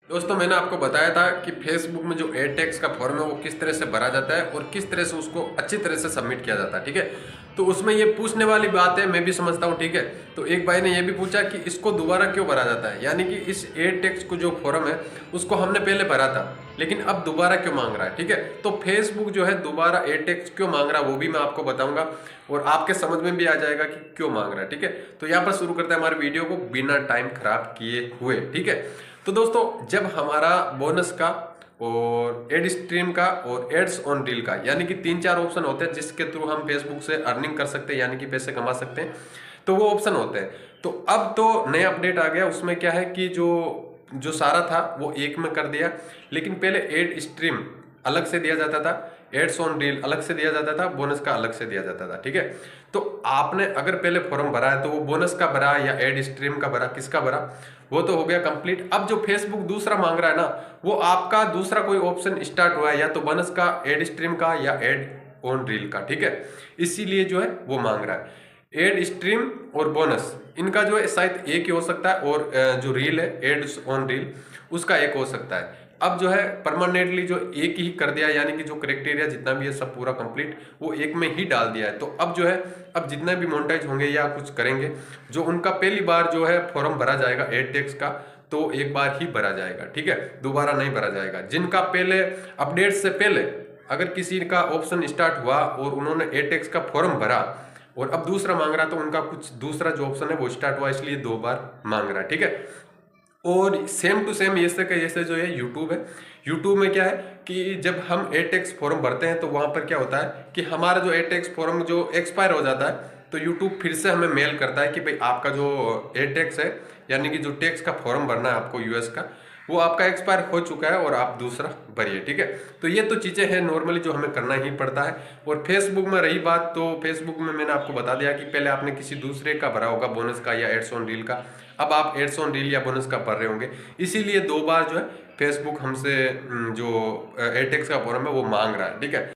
दोस्तों मैंने आपको बताया था कि फेसबुक में जो एड टैक्स का फॉर्म है वो किस तरह से भरा जाता है और किस तरह से उसको अच्छी तरह से सबमिट किया जाता है। ठीक है, तो उसमें ये पूछने वाली बात है, मैं भी समझता हूँ। ठीक है, तो एक भाई ने ये भी पूछा कि इसको दोबारा क्यों भरा जाता है, यानी कि इस एड टैक्स को जो फॉर्म है उसको हमने पहले भरा था लेकिन अब दोबारा क्यों मांग रहा है। ठीक है, तो फेसबुक जो है दोबारा एड टैक्स क्यों मांग रहा है वो भी मैं आपको बताऊंगा और आपके समझ में भी आ जाएगा कि क्यों मांग रहा है। ठीक है, तो यहाँ पर शुरू करते हैं हमारे वीडियो को बिना टाइम खराब किए हुए। ठीक है, तो दोस्तों जब हमारा बोनस का और एड स्ट्रीम का और एड्स ऑन रील का यानी कि 3-4 ऑप्शन होते हैं जिसके थ्रू हम फेसबुक से अर्निंग कर सकते हैं यानी कि पैसे कमा सकते हैं, तो वो ऑप्शन होते हैं। तो अब तो नया अपडेट आ गया, उसमें क्या है कि जो जो सारा था वो एक में कर दिया, लेकिन पहले एड स्ट्रीम अलग से दिया जाता था, एड्स ऑन रील अलग से दिया जाता था, बोनस का अलग से दिया जाता था। ठीक है, तो आपने अगर पहले फॉर्म भरा है तो वो बोनस का भरा या एड स्ट्रीम का भरा, किसका भरा, वो तो हो गया कंप्लीट। अब जो फेसबुक दूसरा मांग रहा है ना, वो आपका दूसरा कोई ऑप्शन स्टार्ट हुआ है या तो बोनस का, एड स्ट्रीम का या एड ऑन रील का। ठीक है, इसीलिए जो है वो मांग रहा है। एड स्ट्रीम और बोनस इनका जो है शायद एक ही हो सकता है और जो रील है एड्स ऑन रील उसका एक हो सकता है। अब जो है परमानेंटली जो एक ही कर दिया, यानी कि जो क्राइटेरिया जितना भी है सब पूरा कंप्लीट वो एक में ही डाल दिया है। तो अब जो है अब जितने भी मोनेटाइज होंगे या कुछ करेंगे, जो उनका पहली बार जो है फॉर्म भरा जाएगा एड टैक्स का, तो एक बार ही भरा जाएगा। ठीक है, दोबारा नहीं भरा जाएगा। जिनका पहले अपडेट से पहले अगर किसी का ऑप्शन स्टार्ट हुआ और उन्होंने एड टैक्स का फॉर्म भरा और अब दूसरा मांग रहा, तो उनका कुछ दूसरा जो ऑप्शन है वो स्टार्ट हुआ, इसलिए 2 बार मांग रहा है। ठीक है, और सेम टू सेम ऐसे का ऐसे जो है यूट्यूब है। यूट्यूब में क्या है कि जब हम एड टैक्स फॉर्म भरते हैं तो वहां पर क्या होता है कि हमारा जो एड टैक्स फॉर्म जो एक्सपायर हो जाता है, तो यूट्यूब फिर से हमें मेल करता है कि भाई आपका जो एड टैक्स है यानी कि जो टैक्स का फॉर्म भरना है आपको यूएस का, वो आपका एक्सपायर हो चुका है और आप दूसरा भरिए। ठीक है, तो ये तो चीज़ें हैं नॉर्मली जो हमें करना ही पड़ता है। और फेसबुक में रही बात, तो फेसबुक में मैंने आपको बता दिया कि पहले आपने किसी दूसरे का भरा होगा, बोनस का या एड्स ऑन रील का, अब आप एड्स ऑन रील या बोनस का भर रहे होंगे, इसीलिए 2 बार जो है फेसबुक हमसे जो एड टैक्स का फॉर्म है वो मांग रहा है। ठीक है।